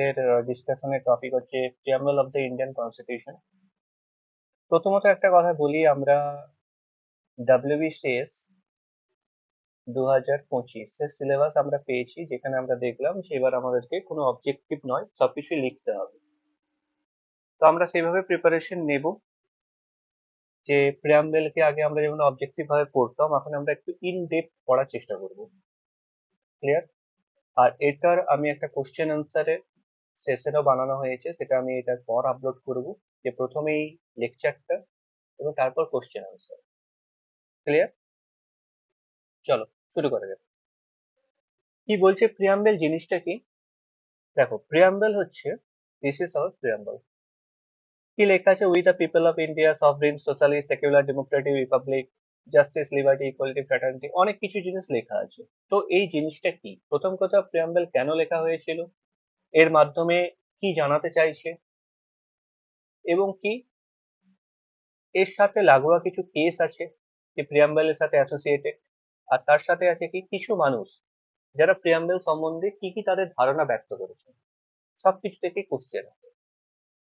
এর ডিসকাশনের টপিক হচ্ছে preamble of the Indian constitution. প্রথমত একটা কথা বলি, আমরা ডাব্লিউবিসিএস 2025 এর সিলেবাস আমরা পেয়েছি, যেখানে আমরা দেখলাম যে এবার আমাদেরকে কোনো অবজেক্টিভ নয়, সবকিছুই লিখতে হবে। তো আমরা সেইভাবে প্রিপারেশন নেব যে প্রিয়াম্বলকে আগে আমরা যেমন অবজেক্টিভ ভাবে পড়তাম, এখন আমরা একটু ইন ডেপথ পড়ার চেষ্টা করব। ক্লিয়ার? আর এটার আমি একটা কোশ্চেন আনসারের সেশনও বানানো হয়েছে, সেটা আমি এটার পর আপলোড করব। যে প্রথমেই লেকচারটা এবং তারপর কোশ্চেন আনসার। ক্লিয়ার? চলো শুরু করা যাক। কি বলছে প্রিয়াম্বল জিনিসটা কি? দেখো, প্রিয়াম্বল হচ্ছে, দিস ইজ আওয়ার প্রিয়াম্বল। কি লেখা আছে? We the people of India sovereign socialist secular Democratic Republic justice liberty equality fraternity, অনেক কিছু জিনিস লেখা আছে। তো এই জিনিসটা কি? প্রথম কথা, প্রিয়াম্বল কেন লেখা হয়েছিল, এর মাধ্যমে কি জানাতে চাইছে, এবং কি এর সাথে লাগোয়া কিছু কেস আছে যে প্রিয়াম্বলের সাথে অ্যাসোসিয়েটেড। আর তার সাথে আছে কি কিছু মানুষ যারা প্রিয়াম্বল সম্বন্ধে কি কি তাদের ধারণা ব্যক্ত করেছে, সবকিছু থেকে কোশ্চেন।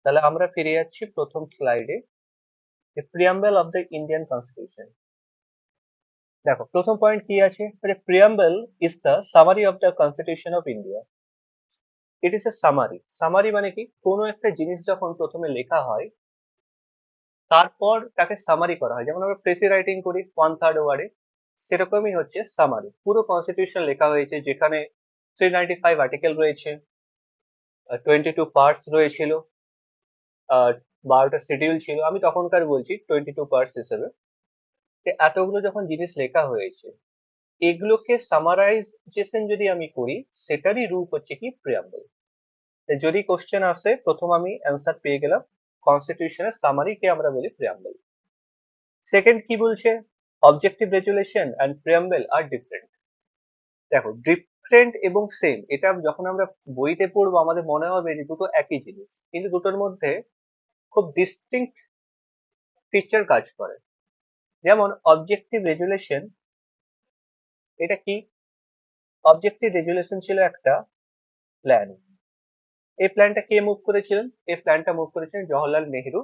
তাহলে আমরা ফিরে যাচ্ছি প্রথম স্লাইডে, যে preamble of the Indian constitution. দেখো প্রথম পয়েন্ট কি আছে, preamble is the summary of the constitution of India. It is a summary. Summary মানে কি, কোনো একটা জিনিস যখন প্রথমে লেখা হয় তারপর তাকে সামারি করা হয়, যেমন আমরা প্রেসি রাইটিং করি 1/3 ওয়ার্ডে, সেরকমই হচ্ছে সামারি। পুরো কনস্টিটিউশন লেখা হয়েছে, যেখানে 395 আর্টিকেল রয়েছে, 22 পার্টস রয়েছিল, 12টা শিডিউল ছিল। আমি তখনকার বলছি 22 পার্টস হিসেবে। যে এতগুলো যখন জিনিস লেখা হয়েছে, এগুলোকে সামারাইজেশন যদি আমি করি, সেটারই রূপ হচ্ছে কি প্রিয়াম্বল। যদি কোশ্চেন আসে, প্রথম আমি অ্যান্সার পেয়ে গেলাম, কনস্টিটিউশনের সামারিকে আমরা বলি প্রিয়াম্বল। সেকেন্ড কি বলছে, অবজেক্টিভ রেজুলেশন অ্যান্ড প্রিয়াম্বল আর ডিফারেন্ট। দেখো, ডিফারেন্ট এবং সেম, এটা যখন আমরা বইতে পড়বো আমাদের মনে হবে যে দুটো একই জিনিস, কিন্তু দুটোর মধ্যে খুব ডিস্টিংক্ট ফিচার কাজ করে। যেমন অবজেক্টিভ রেজুলেশন, এটা কি? অবজেক্টিভ রেজুলেশন ছিল একটা প্ল্যান। এই প্ল্যানটা কে মুভ করেছিলেন? এই প্ল্যানটা মুভ করেছিলেন জওহরলাল নেহেরু।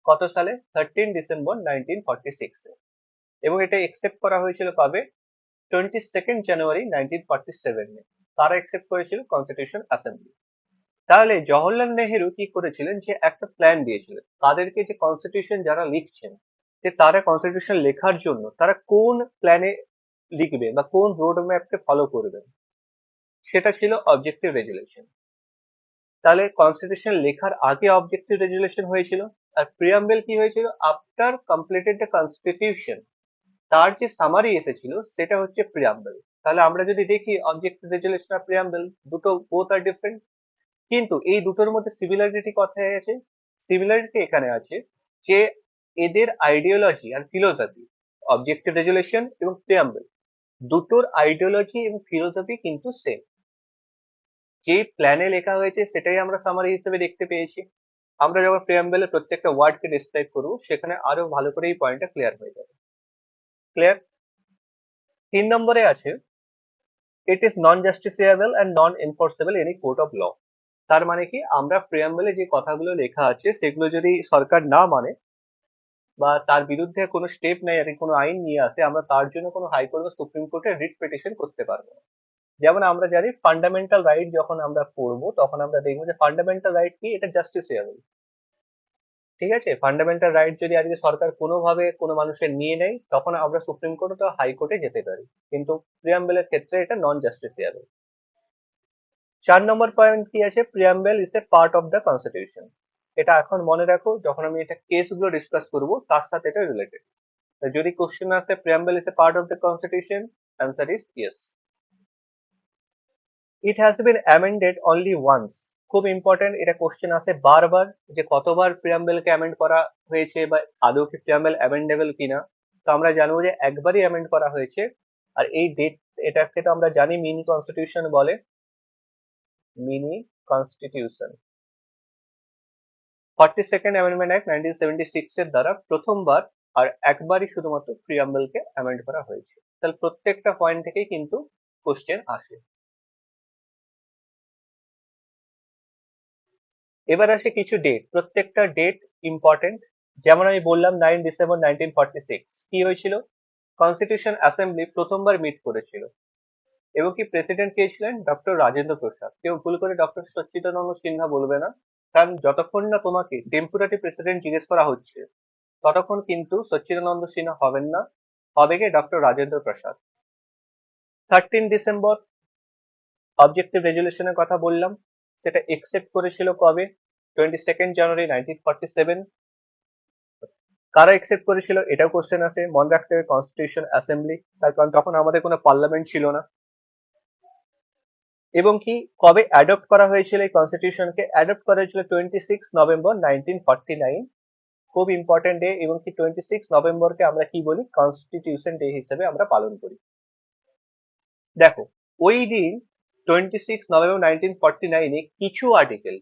কত সালে? 13 ডিসেম্বর 1946-এ। এবং এটা একসেপ্ট করা হয়েছিল কবে? 22 জানুয়ারি 1947-এ। তারা একসেপ্ট করেছিল কনস্টিটিউশন অ্যাসেম্বলি। তাহলে জওহরলাল নেহেরু কি করেছিলেন, যে একটা প্ল্যান দিয়েছিলেন তাদেরকে, যে কনস্টিটিউশন যারা লিখছেন, যে তারা কনস্টিটিউশন লেখার জন্য তারা কোন প্ল্যানে লিখবে বা কোন রোড ম্যাপকে ফলো করবেন, সেটা ছিল অবজেক্টিভ রেজুলেশন। তাহলে কনস্টিটিউশন লেখার আগে অবজেক্টিভ রেজুলেশন হয়েছিল, আর প্রিয়াম্বল কি হয়েছিল? আফটার কমপ্লিটেড দ্য কনস্টিটিউশন, তার যে সামারি এসেছিল সেটা হচ্ছে প্রিয়াম্বল। তাহলে আমরা যদি দেখি অবজেক্টিভ রেজুলেশন আর প্রিয়াম্বল, দুটো বোথ আর ডিফারেন্ট, কিন্তু এই দুটোর মধ্যে সিমিলারিটি কথায় আছে। সিমিলারিটি এখানে আছে যে এদের আইডিওলজি আর ফিলোসফি, অবজেক্টিভ রেজুলেশন এবং প্রিয়াম্বল, দুটোর আইডিওলজি এবং ফিলোসফি কিন্তু সেম। যে প্ল্যানে লেখা হয়েছে সেটাই আমরা সামারি হিসেবে দেখতে পেয়েছি। আমরা যখন প্রিয়াম্বলের প্রত্যেকটা ওয়ার্ডকে ডিসক্রাইব করবো, সেখানে আরো ভালো করে এই পয়েন্টটা ক্লিয়ার হয়ে যাবে। ক্লিয়ার? 3 নম্বরে আছে, it is non justiciable and non enforceable any court of law. তার মানে কি, আমরা প্রিয়াম্বলে যে কথাগুলো লেখা আছে সেগুলো যদি সরকার না মানে বা তার বিরুদ্ধে কোনো স্টেপ নেয় আর কি, কোনো আইন নিয়ে আসে, আমরা তার জন্য কোনো হাইকোর্ট বা সুপ্রিম কোর্টে রিট পিটিশন করতে পারবো না। যেমন আমরা জানি ফান্ডামেন্টাল রাইট যখন আমরা পড়বো, তখন আমরা দেখবো যে ফান্ডামেন্টাল রাইট কি, এটা জাস্টিসিয়েবল। ঠিক আছে? ফান্ডামেন্টাল রাইট যদি আজকে সরকার কোনোভাবে কোনো মানুষের নিয়ে নেয়, তখন আমরা সুপ্রিম কোর্ট অথবা হাইকোর্টে যেতে পারি। কিন্তু প্রিয়াম্বলের ক্ষেত্রে এটা নন জাস্টিসিয়েবল। 4 নম্বর পয়েন্ট কি আছে, preamble is a part of the constitution. এটা এখন মনে রাখো, যখন আমি এটা কেসগুলো ডিসকাস করব তার সাথে এটা রিলেটেড। যদি কোশ্চেন আসে preamble is a part of the constitution, answer is yes. It has been amended only once. খুব ইম্পর্টেন্ট, এটা কোশ্চেন আসে বারবার, যে কতবার প্রিয়াম্বলকে অ্যামেন্ড করা হয়েছে বা আদৌ কি প্রিয়াম্বল অ্যামেন্ডেবল কিনা। তো আমরা জানবো যে একবারই অ্যামেন্ড করা হয়েছে। আর এই ডেট, এটাকে তো আমরা জানি মিনি কনস্টিটিউশন বলে, mini constitution. 42nd amendment act 1976-এর দ্বারা প্রথমবার আর একবারই শুধুমাত্র প্রিয়াম্বলকে অ্যামেন্ড করা হয়েছে। তাহলে প্রত্যেকটা পয়েন্ট থেকেই কিন্তু কোশ্চেন আসে। এবার আসে কিছু ডেট, প্রত্যেকটা ডেট ইম্পর্টেন্ট। যেমন আমি বললাম 9 ডিসেম্বর 1946 কি হয়েছিল, কনস্টিটিউশন অ্যাসেম্বলি প্রথমবার মিট করেছিল, এবং কি প্রেসিডেন্ট কে ছিলেন, ডক্টর রাজেন্দ্র প্রসাদ। কেউ ভুল করে ডক্টর সচ্চিদানন্দ সিনহা বলবে না, কারণ যতক্ষণ না তোমাকে টেম্পোরারি প্রেসিডেন্ট জিজ্ঞেস করা হচ্ছে ততক্ষণ কিন্তু সচ্চিদানন্দ সিনহা হবেন না, হবে গিয়ে doctor Rajendra Prasad. 13 December objective রেজলিউশনের কথা বললাম, সেটা একসেপ্ট করেছিল কবে, 22 জানুয়ারি 1947। কারা একসেপ্ট করেছিল এটাও কোশ্চেন আছে, মনে রাখতে হবে কনস্টিটিউশন অ্যাসেম্বলি, তার কারণ তখন আমাদের কোনো পার্লামেন্ট ছিল না। এবং কি কবে অ্যাডপ্ট করা হয়েছিল এই কনস্টিটিউশনকে, অ্যাডপ্ট করা হয়েছিল 26 নভেম্বর 1949, খুব ইম্পর্টেন্ট ডে। এবং কি 26 নভেম্বরকে আমরা কি বলি, কনস্টিটিউশন ডে হিসেবে আমরা পালন করি। দেখো, ওই দিন 26 নভেম্বর 1949-এ কিছু আর্টিকেল,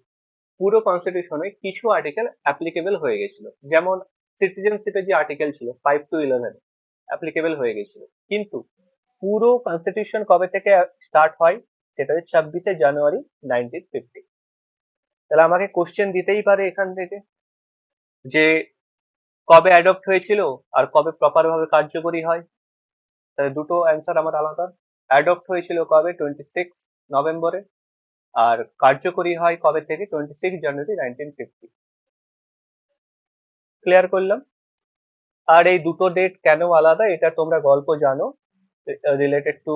পুরো কনস্টিটিউশনে কিছু আর্টিকেল অ্যাপ্লিকেবল হয়ে গেছিল। যেমন সিটিজেনশিপের যে আর্টিকেল ছিল 5 to 11 অ্যাপ্লিকেবল হয়ে গেছিল। কিন্তু পুরো কনস্টিটিউশন কবে থেকে স্টার্ট হয়, সেটা হচ্ছে 26 জানুয়ারি 1950। তাহলে আমাকে কোশ্চেন দিতেই পারে এখান থেকে যে কবে অ্যাডপ্ট হয়েছিল আর কবে প্রপার ভাবে কার্যকরী হয়। তাহলে দুটো অ্যান্সার আমার আলাদা। অ্যাডপ্ট হয়েছিল কবে, 26 নভেম্বরে, আর কার্যকরী হয় কবে থেকে, 26 জানুয়ারি 1950। ক্লিয়ার করলাম। আর এই দুটো ডেট কেন আলাদা এটা তোমরা গল্প জানো, রিলেটেড টু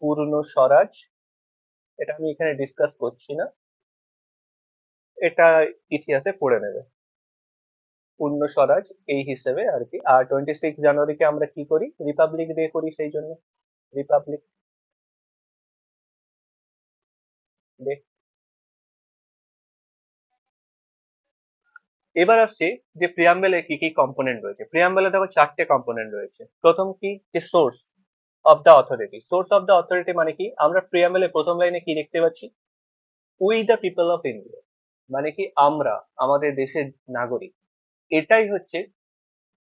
পূর্ণ স্বরাজ, এটা আমি এখানে ডিসকাস করছি না, এটা ইতিহাসে পড়ে নেবে। পূর্ণ স্বরাজ এই হিসেবে আর কি। আর 26 জানুয়ারিকে আমরা কি করি, রিপাবলিক ডে করি, সেই জন্য রিপাবলিক ডে। এবার আসছি যে প্রিয়াম্বেলে কি কি কম্পোনেন্ট রয়েছে। প্রিয়াম্বেলে দেখো 4টে কম্পোনেন্ট রয়েছে। প্রথম কি, যে source of the authority. Source of the authority মানে কি, আমরা প্রিয়াম্বেলে প্রথম লাইনে কি দেখতে পাচ্ছি, we the people of India, মানে কি আমরা, আমাদের দেশের নাগরিক। এটাই হচ্ছে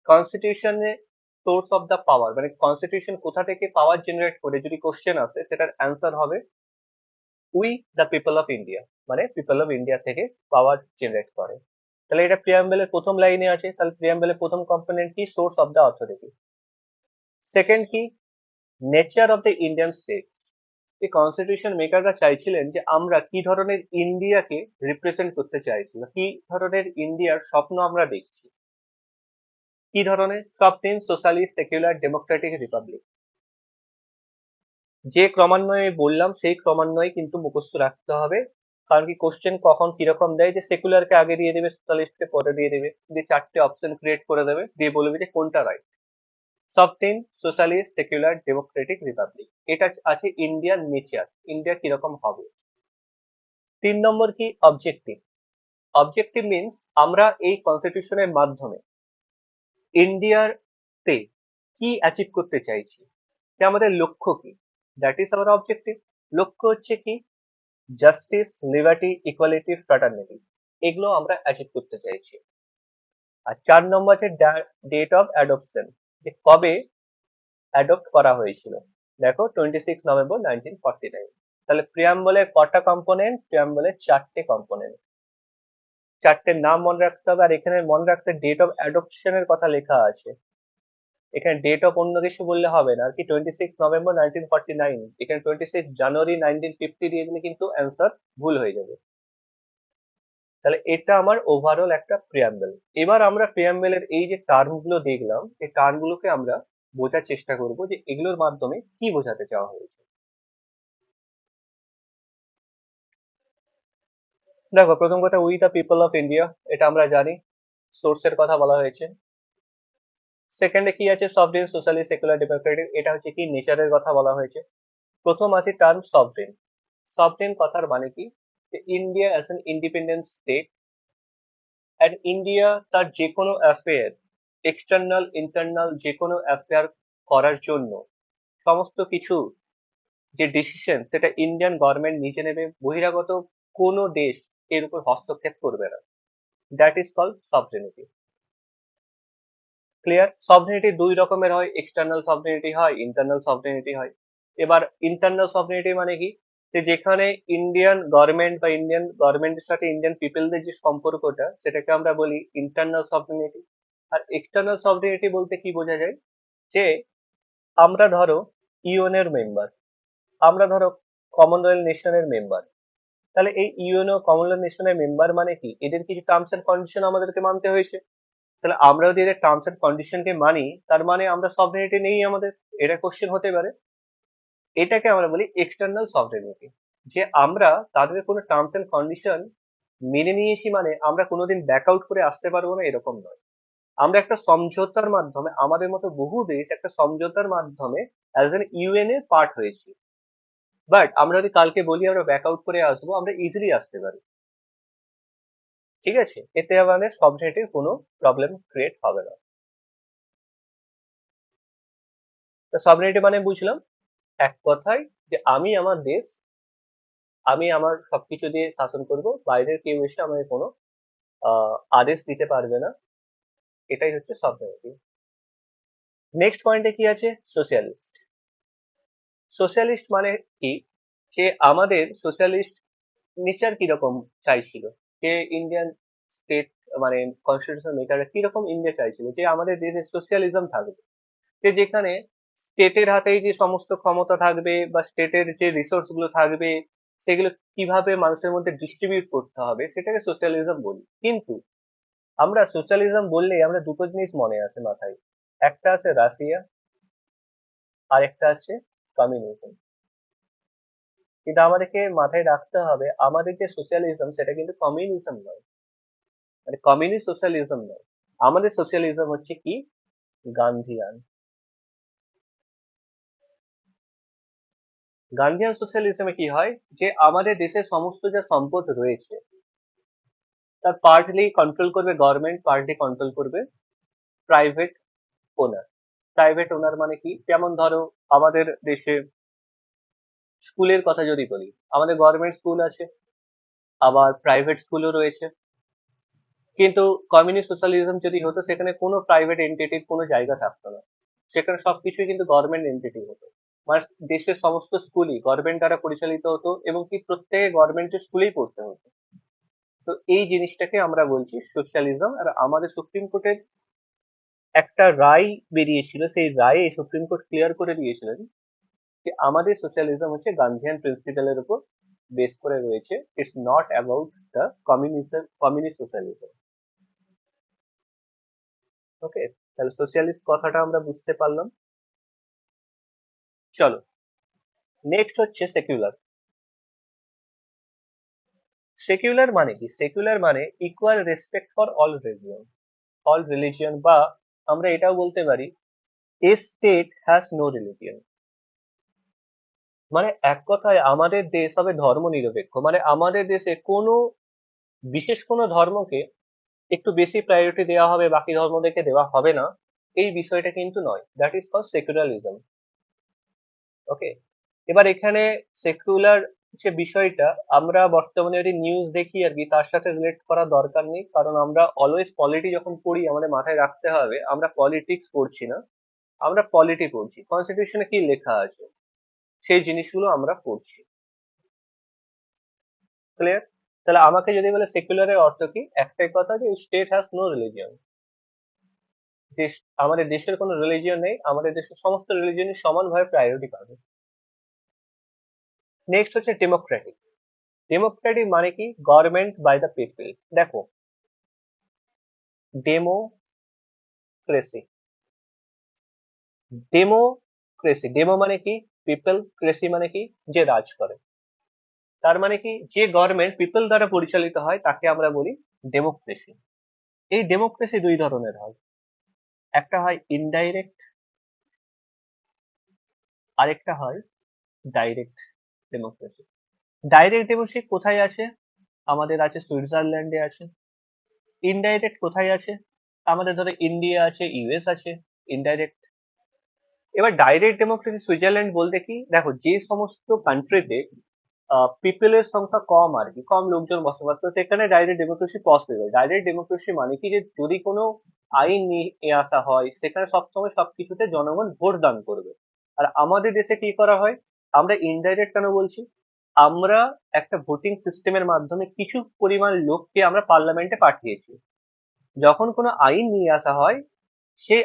কনস্টিটিউশনে সোর্স অফ দ্য পাওয়ার, মানে কনস্টিটিউশন কোথা থেকে পাওয়ার জেনারেট করে যদি কোশ্চেন আসে সেটার অ্যান্সার হবে we the people of India, মানে পিপল অফ ইন্ডিয়া থেকে পাওয়ার জেনারেট করে। তাহলে এটা প্রিয়াম্বেলের প্রথম লাইনে আছে, তাহলে প্রিয়াম্বেলের প্রথম কম্পোনেন্ট কি, source of the authority. Second কি, nature of the Indian state. এই কনস্টিটিউশন মেকাররা চাইছিলেন যে আমরা কি ধরনের ইন্ডিয়াকে রিপ্রেজেন্ট করতে চাইছি, বা কি ধরনের ইন্ডিয়ার স্বপ্ন আমরা দেখছি, কি ধরনের, soft socialist secular Democratic Republic. যে ক্রমান্বয়ে আমি বললাম সেই ক্রমান্বয়ে কিন্তু মুখস্থ রাখতে হবে, কারণ কি কোশ্চেন কখন কিরকম দেয়, যে সেকুলারকে আগে দিয়ে দেবে, সোশ্যালিস্টকে পরে দিয়ে দেবে, দিয়ে চারটে অপশন ক্রিয়েট করে দেবে, দিয়ে বলবে যে কোনটা right. Soft socialist secular Democratic Republic, এটা আছে ইন্ডিয়ার নেচার, ইন্ডিয়া কিরকম হবে। 3 নম্বর কি, অবজেক্টিভ। অবজেক্টিভ মিনস আমরা এই কনস্টিটিউশনের মাধ্যমে ইন্ডিয়ার তে কি অ্যাচিভ করতে চাইছি, যে আমাদের লক্ষ্য কি, দ্যাট ইজ আওয়ার অবজেক্টিভ। লক্ষ্য হচ্ছে কি, জাস্টিস, লিবার্টি, ইকুয়ালিটি, ফ্র্যাটার্নিটি, এগুলো আমরা অ্যাচিভ করতে চাইছি। আর 4 নম্বর আছে ডেট অফ অ্যাডপশন, যে কবে অ্যাডপ্ট করা হয়েছিল। দেখো 26 নভেম্বর 1949। তাহলে প্রিয়াম্বলের কটা কম্পোনেন্ট, প্রিয়াম্বলের 4টে কম্পোনেন্ট, 4টে নাম মনে রাখতে হবে। আর এখানে মনে রাখতে ডেট অফ অ্যাডপশনের কথা লেখা আছে, এখানে ডেট অফ অন্য কিছু বললে হবে না আর কি। 26 নভেম্বর 1949, এখানে 26 জানুয়ারি 1950 দিয়ে দিলে কিন্তু অ্যান্সার ভুল হয়ে যাবে। তাহলে এটা আমার ওভারঅল একটা প্রিয়াম্বেল। এবার আমরা প্রিয়াম্বেলের এই যে টার্ম গুলো দেখলাম, এই টার্ম গুলোকে আমরা বোঝার চেষ্টা করব যে এগুলোর মাধ্যমে কি বোঝাতে চাওয়া হয়েছে। দেখো, প্রথম কথা, we the people of India, এটা আমরা জানি, সোর্সের কথা বলা হয়েছে। সেকেন্ডে কি আছে, সফরেন সোশ্যালিস্ট সেকুলার ডেমোক্রেটিক, এটা হচ্ছে কি নেচারের কথা বলা হয়েছে। প্রথম আছে টার্ম সফরেন। সফরেন কথার মানে কি, India as an independent state, and India তার যে কোনো অ্যাফেয়ার, এক্সটার্নাল ইন্টারনাল যে কোনো অ্যাফেয়ার করার জন্য সমস্ত কিছু যে ডিসিশন সেটা ইন্ডিয়ান গভর্নমেন্ট নিজে নেবে, বহিরাগত কোনো দেশ এর উপর হস্তক্ষেপ করবে না। That is called sovereignty. Clear. Sovereignty দুই রকমের হয়, এক্সটার্নাল সভরেনিটি হয়, ইন্টারনাল সভরেনিটি হয়। এবার ইন্টারনাল সভরেনিটি মানে কি, যে যেখানে ইন্ডিয়ান গভর্নমেন্ট বা ইন্ডিয়ান গভর্নমেন্টের সাথে ইন্ডিয়ান পিপলদের যে সম্পর্কটা সেটাকে আমরা বলি ইন্টারনাল সভরেনিটি। আর এক্সটার্নাল সভরেনিটি বলতে কি বোঝা যায়, যে আমরা ধরো ইউএন এর মেম্বার, আমরা ধরো কমনওয়েলথ নেশনের মেম্বার, তাহলে এই ইউএনও কমনওয়েলথ নেশনের মেম্বার মানে কি, এদের কিছু টার্মস এন্ড কন্ডিশন আমাদেরকে মানতে হয়েছে। তাহলে আমরা যদি এদের টার্মস এন্ড কন্ডিশনকে মানি, তার মানে আমরা সভরেনিটি নেই আমাদের, এটা কোশ্চেন হতে পারে। এটাকে আমরা বলি এক্সটার্নাল সভরেনিটি, যে আমরা তাদের কোনো টার্মস এন্ড কন্ডিশন মেনে নিয়েছি মানে আমরা কোনোদিন ব্যাক আউট করে আসতে পারবো না, এরকম নয়। আমরা একটা সমঝোতার মাধ্যমে, আমাদের মতো বহু দেশ একটা সমঝোতার মাধ্যমে অ্যাজ এন ইউএন এর পার্ট হয়েছি। বাট আমরা যদি কালকে বলি আমরা ব্যাক আউট করে আসবো, আমরা ইজিলি আসতে পারি। ঠিক আছে, এতে আমাদের সভরেনিটির কোনো প্রবলেম ক্রিয়েট হবে না। তো সভরেনিটি মানে বুঝলাম এক কথায় যে আমি আমার দেশ, আমি আমার সবকিছু দিয়ে শাসন করব, বাইরের কেউ এসে আমাকে কোনো আদেশ দিতে পারবে না। এটাই হচ্ছে সভরেনিটি। নেক্সট পয়েন্টে কি আছে, সোশ্যালিস্ট। সোশ্যালিস্ট মানে কি, যে আমাদের সোশ্যালিস্ট নেচার কিরকম চাইছিল, যে ইন্ডিয়ান স্টেট মানে কনস্টিটিউশন মেকাররা কিরকম ইন্ডিয়া চাইছিল, যে আমাদের দেশে সোশ্যালিজম থাকবে, যে যেখানে স্টেটের হাতেই যে সমস্ত ক্ষমতা থাকবে বা স্টেটের যে রিসোর্স গুলো থাকবে সেগুলো কিভাবে মানুষের মধ্যে ডিস্ট্রিবিউট করতে হবে, সেটাকে সোশ্যালিজম বলি। কিন্তু আমরা সোশ্যালিজম বললেই আমরা দুটো জিনিস মনে আসে মাথায়, একটা আছে রাশিয়া আর একটা আছে কমিউনিজম। কিন্তু আমাদেরকে মাথায় রাখতে হবে আমাদের যে সোশ্যালিজম সেটা কিন্তু কমিউনিজম নয়, মানে কমিউনিস্ট সোশ্যালিজম নয়। আমাদের সোশ্যালিজম হচ্ছে কি, গান্ধীয়ান। গান্ধীয়ান সোশ্যালিজমে কি হয়, যে আমাদের দেশের সমস্ত যা সম্পদ রয়েছে তার পার্টলি কন্ট্রোল করবে গভর্নমেন্ট, পার্টলি কন্ট্রোল করবে প্রাইভেট ওনার। প্রাইভেট ওনার মানে কি, যেমন ধরো আমাদের দেশে স্কুলের কথা যদি বলি, আমাদের গভর্নমেন্ট স্কুল আছে, আবার প্রাইভেট স্কুলও রয়েছে। কিন্তু কমিউনিস্ট সোশ্যালিজম যদি হতো সেখানে কোনো প্রাইভেট এন্টিটির কোনো জায়গা থাকতো না, সেখানে সবকিছুই কিন্তু গভর্নমেন্ট এন্টিটি হতো। মানে দেশের সমস্ত স্কুলই গভর্নমেন্ট দ্বারা পরিচালিত হতো এবং কি প্রত্যেকে গভর্নমেন্টের স্কুলেই পড়তে হতো। তো এই জিনিসটাকে আমরা বলছি সোশ্যালিজম। আর আমাদের সুপ্রিম কোর্টের একটা রায় বেরিয়েছিল, সেই রায়ে সুপ্রিম কোর্ট ক্লিয়ার করে দিয়েছিলেন যে আমাদের সোশ্যালিজম হচ্ছে গান্ধীয়ান প্রিন্সিপালের উপর বেস করে রয়েছে, it's not about the communism, communist socialism. Okay, তাহলে সোশ্যালিস্ট কথাটা আমরা বুঝতে পারলাম। চলো, নেক্সট হচ্ছে সেকুলার। সেকুলার মানে কি, সেকুলার মানে equal respect for all religion, all religion, বা আমরা এটাও বলতে পারি a state has no religion. মানে এক কথায় আমাদের দেশ হবে ধর্ম নিরপেক্ষ, মানে আমাদের দেশে কোনো বিশেষ কোনো ধর্মকে একটু বেশি প্রায়োরিটি দেওয়া হবে, বাকি ধর্মদেরকে দেওয়া হবে না, এই বিষয়টা কিন্তু নয়। That is called secularism. Okay, এবার এখানে সেকুলার যে বিষয়টা আমরা বর্তমানে যদি নিউজ দেখি আর কি, তার সাথে রিলেট করার দরকার নেই, কারণ আমরা অলওয়েজ পলিটি যখন পড়ি আমাদের মাথায় রাখতে হবে আমরা পলিটিক্স পড়ছি না, আমরা পলিটি পড়ছি, কনস্টিটিউশনে কি লেখা আছে সেই জিনিসগুলো আমরা পড়ছি। ক্লিয়ার? তাহলে আমাকে যদি বলে সেকুলারের অর্থ কি, একটাই কথা, যে স্টেট হ্যাজ নো রিলিজিয়ন, যে আমাদের দেশের কোনো রিলিজিয়ন নেই, আমাদের দেশের সমস্ত রিলিজিয়নই সমানভাবে প্রায়োরিটি পাবে। নেক্সট হচ্ছে ডেমোক্রেটিক। ডেমোক্রেটিক মানে কি, গভর্নমেন্ট বাই দ্য পিপল। দেখো, ডেমোক্রেসি, ডেমোক্রেসি, ডেমো মানে কি পিপল, ক্রেসি মানে কি যে রাজ করে। তার মানে কি, যে গভর্নমেন্ট পিপল দ্বারা পরিচালিত হয় তাকে আমরা বলি ডেমোক্রেসি। এই ডেমোক্রেসি দুই ধরনের হয়, একটা হয় ইনডাইরেক্ট, আরেকটা হয় ডাইরেক্ট ডেমোক্রেসি। ডাইরেক্ট ডেমোক্রেসি কোথায় আছে, আমাদের আছে সুইজারল্যান্ডে আছে। ইনডাইরেক্ট কোথায় আছে, আমাদের ধরো ইন্ডিয়া আছে, ইউএস আছে ইনডাইরেক্ট। এবার ডাইরেক্ট ডেমোক্রেসি সুইজারল্যান্ড বলতে কি, দেখো যে সমস্ত কান্ট্রিতে পিপলের সংখ্যা কম আর কি, কম লোকজন বসবাস করে, সেখানে direct democracy possible. Direct democracy মানে কি, যে যদি কোনো আইন নিয়ে আসা হয় সেখানে সবসময় সবকিছুতে জনগণ ভোট দান করবে। আর আমাদের দেশে কি করা হয়, আমরা ইনডাইরেক্ট কেন বলছি, আমরা একটা ভোটিং সিস্টেমের মাধ্যমে কিছু পরিমাণ লোককে আমরা পার্লামেন্টে পাঠিয়েছি। যখন কোনো আইন নিয়ে আসা হয়, সেই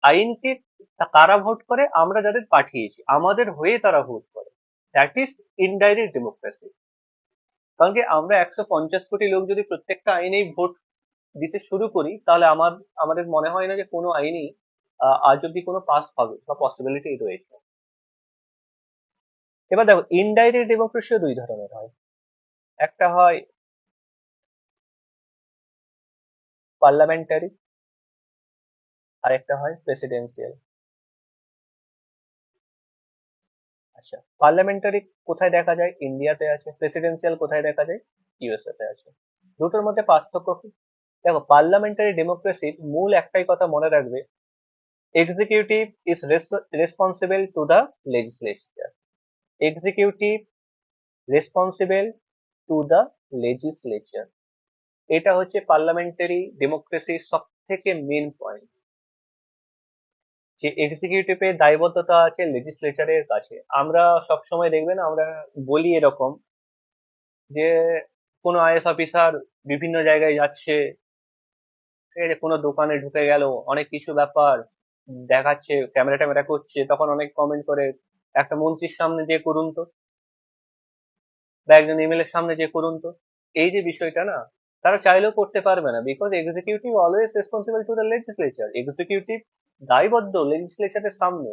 আইনকে কারা ভোট করে? আমরা যাদের পাঠিয়েছি, আমাদের হয়ে তারা ভোট করে। That is indirect democracy. কারণ কি, আমরা 150 কোটি লোক যদি প্রত্যেকটা আইনেই ভোট দিতে শুরু করি, তাহলে আমাদের মনে হয় না যে কোনো আইনই আজ অব্দি কোনো পাস হবে বা পসিবিলিটি রয়েছে। এবার দেখো, ইনডাইরেক্ট ডেমোক্রেসিও দুই ধরনের হয়। একটা হয় পার্লামেন্টারি, আর একটা হয় প্রেসিডেন্সিয়াল। আচ্ছা, পার্লামেন্টারি কোথায় দেখা যায়? ইন্ডিয়াতে আছে। প্রেসিডেন্সিয়াল কোথায় দেখা যায়? ইউএসএ তে আছে। দুটোর মধ্যে পার্থক্য কি? দেখো, পার্লামেন্টারি ডেমোক্রেসির মূল একটাই কথা মনে রাখবে: executive is responsible to the legislature. Executive responsible to the legislature. এটা হচ্ছে পার্লামেন্টারি ডেমোক্রেসির সব থেকে মেন পয়েন্ট, যে এক্সিকিউটিভের দায়বদ্ধতা আছে লেজিসলেচারের কাছে। আমরা সবসময় দেখবেন, আমরা বলি এরকম যে কোনো আইএস অফিসার বিভিন্ন জায়গায় যাচ্ছে, ঠিক আছে, কোনো দোকানে ঢুকে গেল, অনেক কিছু ব্যাপার দেখাচ্ছে, ক্যামেরা ট্যামেরা করছে, তখন অনেক কমেন্ট করে, একটা মন্ত্রীর সামনে যে করুন তো, বা একজন এমএলএর সামনে যে করুন তো। এই যে বিষয়টা না, তারা চাইলেও করতে পারবে না, because executive always responsible to the legislature. Executive দায়বদ্ধ লেজিসলেচারের সামনে।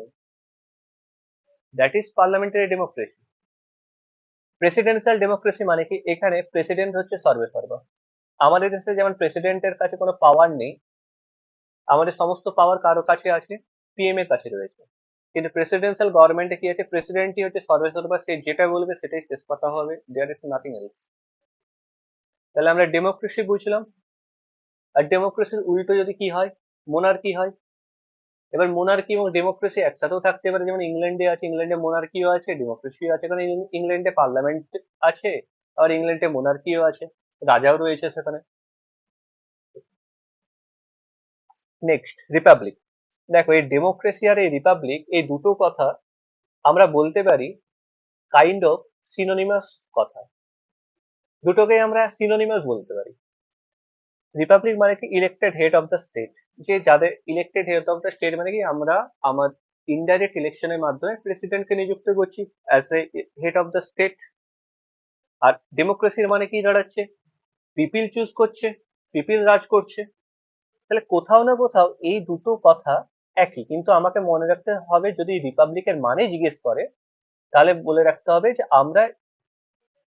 That is parliamentary democracy. Presidential democracy মানে কি? এখানে প্রেসিডেন্ট হচ্ছে সর্বেসর্বা। আমাদের দেশে যেমন প্রেসিডেন্টের কাছে কোনো পাওয়ার নেই, আমাদের সমস্ত পাওয়ার কারো কাছে আছে? পিএম এর কাছে রয়েছে। কিন্তু প্রেসিডেন্সিয়াল গভর্নমেন্টে কি আছে? প্রেসিডেন্টই হচ্ছে সর্বেসর্বা, সে যেটা বলবে সেটাই শেষ কথা হবে। There is nothing else. তাহলে আমরা ডেমোক্রেসি বুঝলাম। আর ডেমোক্রেসির উল্টো যদি কি হয়? মোনার্কি হয়। এবার মোনার্কি এবং ডেমোক্রেসি একসাথেও থাকতে পারে, যেমন ইংল্যান্ডে আছে। ইংল্যান্ডে মোনার্কিও আছে, ডেমোক্রেসিও আছে, কারণ ইংল্যান্ডে পার্লামেন্ট আছে, আর ইংল্যান্ডে মোনার্কিও আছে, রাজাও রয়েছে সেখানে। Next, Republic. দেখো, এই ডেমোক্রেসি আর এই রিপাবলিক, এই দুটো কথা আমরা বলতে পারি কাইন্ড অফ সিনোনিমাস কথা। দুটোকেই আমরা সিনোনিমাস বলতে পারি। রিপাবলিক মানে কি? Elected head of the state. যে যাদের elected head of the state মানে কি? আমরা আমার ইনডাইরেক্ট ইলেকশনের মাধ্যমে প্রেসিডেন্টকে নিযুক্ত করছি as a head of the state. আর ডেমোক্রেসির মানে কি দাঁড়াচ্ছে? পিপিল চুজ করছে, পিপিল রাজ করছে। তাহলে কোথাও না কোথাও এই দুটো কথা একই, কিন্তু আমাকে মনে রাখতে হবে, যদি রিপাবলিকের মানে জিজ্ঞেস করে, তাহলে বলে রাখতে হবে যে আমরা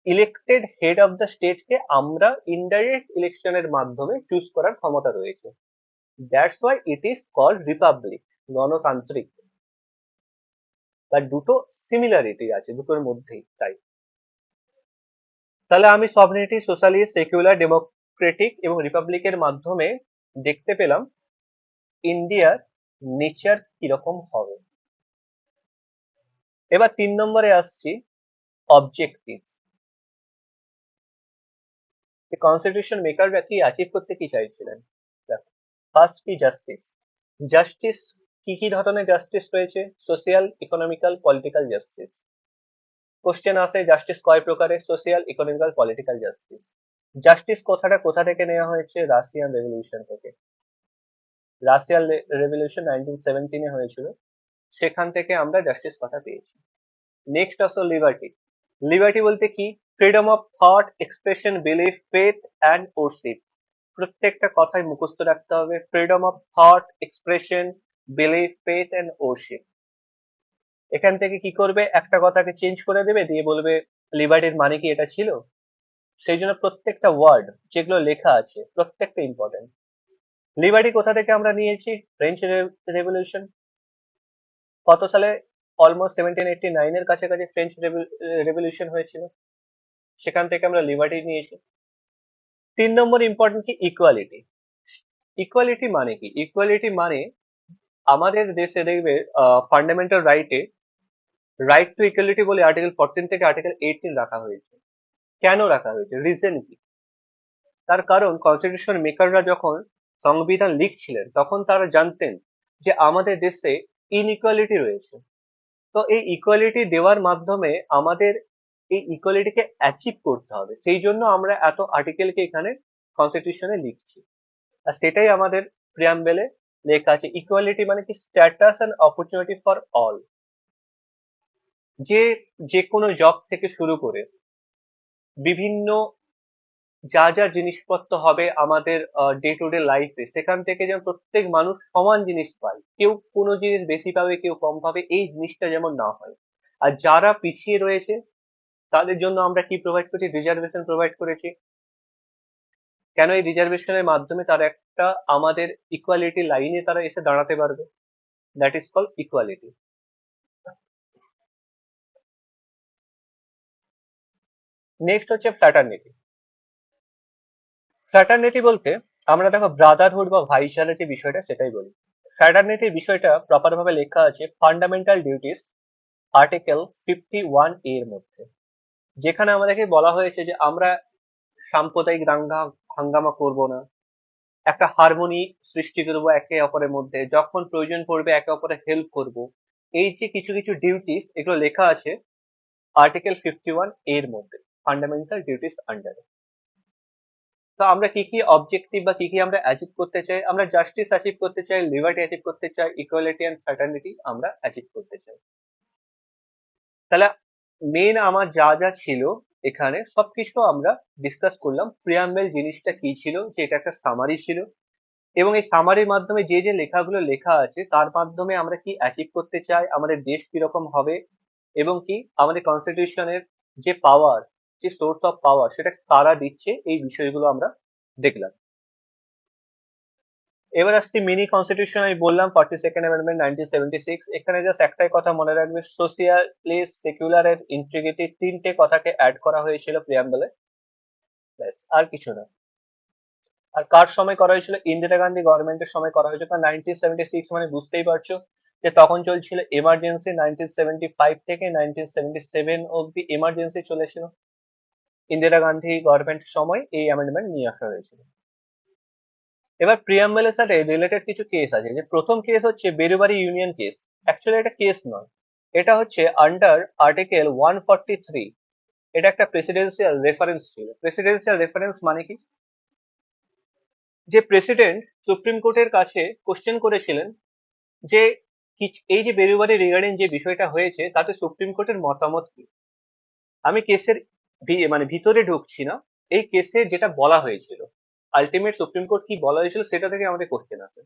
ইলেক্টেড হেড অফ দ্য স্টেটকে আমরা ইনডাইরেক্ট ইলেকশনের মাধ্যমে চুজ করার ক্ষমতা রয়েছে। That's why it is called republic, গণতান্ত্রিক। বা দুটো সিমিলারিটি আছে দুটোর মধ্যেই, তাই। তাহলে আমি সভরেনিটি, সোশ্যালিস্ট, সেকুলার, ডেমোক্রেটিক এবং রিপাবলিকের মাধ্যমে দেখতে পেলাম ইন্ডিয়ার নেচার কিরকম হবে। এবার 3 নম্বরে আসছি, অবজেক্টিভ। কনস্টিটিউশন মেকাররা কি অ্যাচিভ করতে কি চাইছিলেন? দেখো, ফার্স্ট কি? জাস্টিস। জাস্টিস, কি কি ধরনের জাস্টিস রয়েছে? Social, economical, political justice. Question আসে, জাস্টিস কয় প্রকারের? Social, economical, political justice. Justice কথাটা কোথা থেকে নেওয়া হয়েছে? রাশিয়ান রেভলিউশন থেকে। রাশিয়ান রেভলিউশন 1917-এ হয়েছিল, সেখান থেকে আমরা জাস্টিস কথা পেয়েছি। নেক্সট আসো লিবার্টি। লিবার্টি বলতে কি? Freedom of thought, expression, belief, faith and worship. প্রত্যেকটা কথাই মুখস্থ রাখতে হবে। Freedom of thought, expression, belief, faith and worship. এখান থেকে কি করবে? একটা কথাকে চেঞ্জ করে দেবে, দিয়ে বলবে লিবার্টির মানে কি এটা ছিল। সেই জন্য প্রত্যেকটা ওয়ার্ড যেগুলো লেখা আছে প্রত্যেকটা ইম্পর্টেন্ট। লিবার্টি কোথা থেকে আমরা নিয়েছি? French revolution. কত সালে? অলমোস্ট 1789-এর কাছাকাছি ফ্রেঞ্চ রেভলিউশন হয়েছিল, সেখান থেকে আমরা লিবার্টি নিয়েছি। 3 নম্বর ইম্পর্টেন্ট কি? ইকুয়ালিটি। ইকুয়ালিটি মানে কি? ইকুয়ালিটি মানে আমাদের দেশে দেখবে ফান্ডামেন্টাল রাইটে রাইট টু ইকুয়ালিটি বলে আর্টিকেল 14 থেকে আর্টিকেল 18 রাখা হয়েছে। কেন রাখা হয়েছে? রিজন কি? তার কারণ, কনস্টিটিউশন মেকাররা যখন সংবিধান লিখছিলেন, তখন তারা জানতেন যে আমাদের দেশে ইনইকুয়ালিটি রয়েছে। তো এই ইকুয়ালিটি দেওয়ার মাধ্যমে আমাদের এই ইকুয়ালিটিকে অ্যাচিভ করতে হবে, সেই জন্য আমরা এত আর্টিকেলকে এখানে কনস্টিটিউশনে লিখছি। আর সেটাই আমাদের প্রিয়াম্বেলে লেখা আছে। ইকুয়ালিটি মানে কি? Status and opportunity for all. যে যে কোনো জব থেকে শুরু করে বিভিন্ন যা যা জিনিসপত্র হবে আমাদের ডে টু ডে লাইফে, সেখান থেকে যেন প্রত্যেক মানুষ সমান জিনিস পায়, কেউ কোনো জিনিস বেশি পাবে কেউ কম পাবে, এই জিনিসটা যেমন না হয়। আর যারা পিছিয়ে রয়েছে তাদের জন্য আমরা কি প্রোভাইড করেছি? রিজার্ভেশন প্রোভাইড করেছি। কেন? এই রিজার্ভেশনের মাধ্যমে তারা একটা আমাদের ইকুয়ালিটি লাইনে তারা এসে দাঁড়াতে পারবে। That is call equality. Next হচ্ছে ফ্র্যাটার্নিটি। ফ্র্যাটার্নিটি বলতে আমরা দেখো ব্রাদারহুড বা ভাইচারা যে বিষয়টা সেটাই বলি। ফ্র্যাটার্নিটির বিষয়টা প্রপার ভাবে লেখা আছে ফান্ডামেন্টাল ডিউটিস আর্টিকেল 51 এর মধ্যে, যেখানে আমাদেরকে বলা হয়েছে যে আমরা সাম্প্রদায়িক দাঙ্গা হাঙ্গামা করব না, একটা হারমোনি সৃষ্টি করবো একে অপরের মধ্যে, যখন প্রয়োজন পড়বে একে অপরের হেল্প করব। এই যে কিছু কিছু ডিউটিস, এগুলো লেখা আছে আর্টিকেল 51 এর মধ্যে, ফান্ডামেন্টাল ডিউটিস আন্ডারে। তো আমরা কি কি অবজেক্টিভ বা কি কি আমরা অ্যাচিভ করতে চাই? আমরা জাস্টিস অ্যাচিভ করতে চাই, লিবার্টি অ্যাচিভ করতে চাই, ইকুয়ালিটি অ্যান্ড ফ্র্যাটার্নিটি আমরা অ্যাচিভ করতে চাই। তাহলে মেন আমার যা যা ছিল এখানে সবকিছু আমরা ডিসকাস করলাম। প্রিয়াম্বেল জিনিসটা কি ছিল, যে এটা একটা সামারি ছিল, এবং এই সামারির মাধ্যমে যে যে লেখাগুলো লেখা আছে তার মাধ্যমে আমরা কি অ্যাচিভ করতে চাই, আমাদের দেশ কিরকম হবে, এবং কি আমাদের কনস্টিটিউশনের যে পাওয়ার, যে সোর্স অফ পাওয়ার সেটা কারা দিচ্ছে, এই বিষয়গুলো আমরা দেখলাম। এবার আসছি মিনি কনস্টিটিউশন। আমি বললাম 42nd অ্যামেন্ডমেন্ট 1976। এখানে জাস্ট একটাই কথা মনে রাখবে, সোশিয়ালিস্ট, সেকুলার এর ইন্টিগ্রিটি, তিনটে কথাকে অ্যাড করা হয়েছিল প্রিয়াম্বলে, ব্যাস আর কিছু না। আর কার সময় করা হয়েছিল? ইন্দিরা গান্ধী গভর্নমেন্টের সময় করা হয়েছিল। কারণ 1976 মানে বুঝতেই পারছো যে তখন চলছিল এমার্জেন্সি। 1975 থেকে 1977 অব্দি এমার্জেন্সি চলেছিল। ইন্দিরা গান্ধী গভর্নমেন্টের সময় এই অ্যামেন্ডমেন্ট নিয়ে আসা হয়েছিল। এবার প্রিয়াম্বলের সাথে রিলেটেড কিছু কেস আছে। যে প্রথম কেস হচ্ছে বেরুবারি ইউনিয়ন কেস। অ্যাকচুয়ালি এটা কেস নয়, এটা হচ্ছে আন্ডার আর্টিকেল 143। এটা একটা প্রেসিডেন্সিয়াল রেফারেন্স ছিল। প্রেসিডেন্সিয়াল রেফারেন্স মানে কি? যে প্রেসিডেন্ট সুপ্রিম কোর্টের কাছে কোশ্চেন করেছিলেন যে এই যে বেরুবারি রিগার্ডিং যে বিষয়টা হয়েছে তাতে সুপ্রিম কোর্টের মতামত কি। আমি কেসের মানে ভিতরে ঢুকছি না, এই কেসে যেটা বলা হয়েছিল, আলটিমেট সুপ্রিম কোর্ট কি বলা হয়েছিল সেটা থেকে আমাদের কোশ্চেন আছে।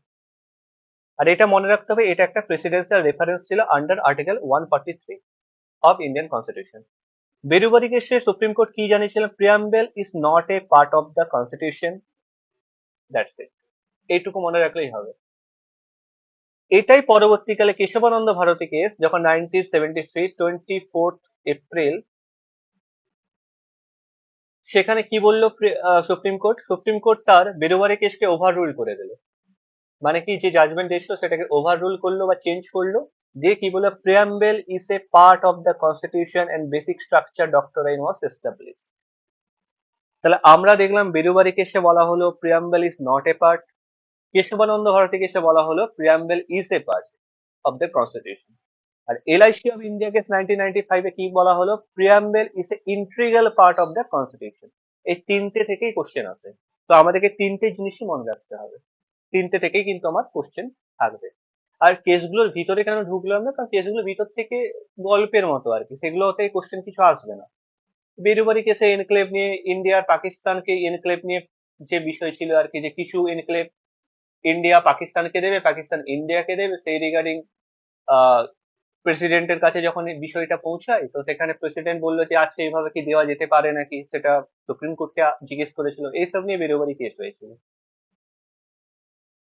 আর এটা মনে রাখতে হবে, এটা একটা প্রেসিডেন্সিয়াল রেফারেন্স ছিল under article 143 of Indian constitution. Berubari কেসে সুপ্রিম কোর্ট কি জানিয়েছিলেন? Preamble is not a part of the constitution. That's it, এইটুকু মনে রাখলেই হবে। এটাই পরবর্তীকালে কেশবানন্দ ভারতী কেস, যখন 1973 24 এপ্রিল, সেখানে কি বললো সুপ্রিম কোর্ট? সুপ্রিম কোর্ট তার বেরুবারি কেসকে ওভার রুল করে দিল। মানে কি, যে জাজমেন্ট এসেছিল সেটাকে ওভার রুল করলো বা চেঞ্জ করলো, দিয়ে কি বললো? Preamble is a part of the constitution and basic structure doctrine was establish. তাহলে আমরা দেখলাম বেরুবারি কেসে বলা হলো preamble is not a part, Kesavananda Bharati কেসে বলা হলো preamble is a part of the constitution. আর এলআইসি অফ ইন্ডিয়া কেস 1995 এ কি বলা হলো? Preamble is a integral part of the constitution. এই তিনটে থেকেই কোশ্চেন আসে। তো আমাদেরকে তিনটে জিনিসই মনে রাখতে হবে, তিনটে থেকেই কিন্তু আমার কোশ্চেন থাকবে। আর কেসগুলোর ভিতরে কেন ঢুকলাম না, কারণ কেসগুলো ভিতর থেকে গল্পের মতো আর কি, সেগুলোতে কোশ্চেন কিছু আসবে না। বেরুবারি কেসে এনক্লেভ নিয়ে, ইন্ডিয়া আর পাকিস্তানকে এনক্লেভ নিয়ে যে বিষয় ছিল আর কি, যে কিছু এনক্লেভ ইন্ডিয়া পাকিস্তানকে দেবে, পাকিস্তান ইন্ডিয়াকে দেবে, সেই রিগার্ডিং প্রেসিডেন্টের কাছে যখন এই বিষয়টা পৌঁছায়, তো সেখানে প্রেসিডেন্ট বললো যে আচ্ছা এইভাবে কি দেওয়া যেতে পারে নাকি, সেটা সুপ্রিম কোর্টকে জিজ্ঞেস করেছিল। এইসব নিয়ে বেরোবারি কেস হয়েছিল।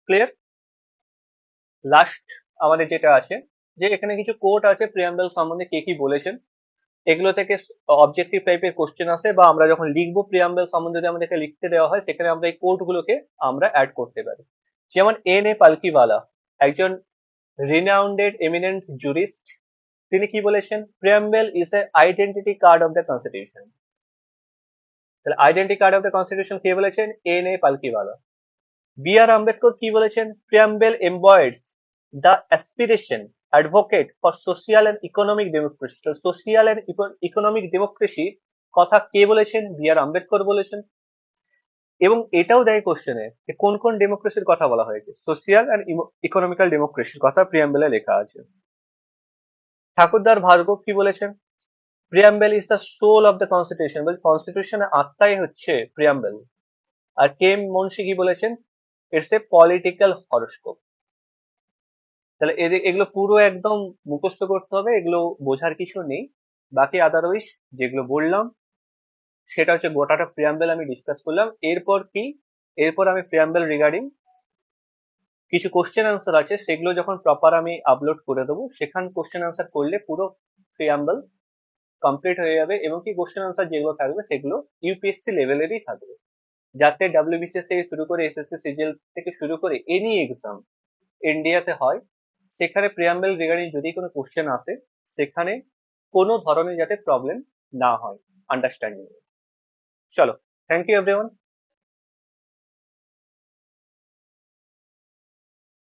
ক্লিয়ার? লাস্ট আমাদের যেটা আছে, যে এখানে কিছু কোর্ট আছে প্রিয়াম্বল সম্বন্ধে কে কি বলেছেন, এগুলো থেকে অবজেক্টিভ টাইপের কোশ্চেন আসে, বা আমরা যখন লিখবো প্রিয়াম্বল সম্বন্ধে যদি আমাদেরকে লিখতে দেওয়া হয়, সেখানে আমরা এই কোর্ট গুলোকে আমরা অ্যাড করতে পারি। যেমন এন এ পালকিওয়ালা, একজন রিনাউন্ডেড এমিনেন্ট জুরিস্ট, তিনি কি বলেছেন? Preamble is a identity card of the constitution. তাহলে identity card of the constitution কে বলেছেন? N A Palkhivala. B R Ambedkar কি বলেছেন? Preamble embodies the aspiration advocate for social and economic democracy. তো সোশিয়াল অ্যান্ড ইকোনমিক ডেমোক্রেসি কথা কে বলেছেন? B R Ambedkar বলেছেন। এবং এটাও দেয় কোশ্চেনে যে কোন কোন ডেমোক্রেসির কথা বলা হয়েছে। সোশিয়াল অ্যান্ড ইকোনমিক্যাল ডেমোক্রেসির কথা প্রিয়াম্বেলে লেখা আছে। ঠাকুরদার ভার্গব কি বলেছেন? Preamble is the soul of the constitution, বলছে কনস্টিটিউশনের আত্মাই হচ্ছে প্রিয়াম্বেল। আর কে মুন্সি কি বলেছেন? It's a political horoscope. তাহলে এগুলো পুরো একদম মুখস্থ করতে হবে, এগুলো বোঝার কিছু নেই। বাকি আদারওয়াইজ যেগুলো বললাম সেটা হচ্ছে গোটাটা প্রিয়াম্বেল আমি ডিসকাস করলাম। এরপর কি, এরপর আমি প্রিয়াম্বেল রিগার্ডিং কিছু কোশ্চেন আনসার আছে, সেগুলো যখন প্রপার আমি আপলোড করে দেবো, সেখান কোশ্চেন আনসার করলে পুরো প্রিয়াম্বল কমপ্লিট হয়ে যাবে। এবং কি কোশ্চেন আনসার যেগুলো থাকবে সেগুলো ইউপিএসসি লেভেলেরই থাকবে, যাতে ডাব্লিউবিসিএস থেকে শুরু করে এসএসসি সিজিএল থেকে শুরু করে এনি এক্সাম ইন্ডিয়াতে হয়, সেখানে প্রিয়াম্বল রিগার্ডিং যদি কোনো কোশ্চেন আসে, সেখানে কোনো ধরনের যাতে প্রবলেম না হয় আন্ডারস্ট্যান্ডিং। চলো, থ্যাংক ইউ এভরিওয়ান।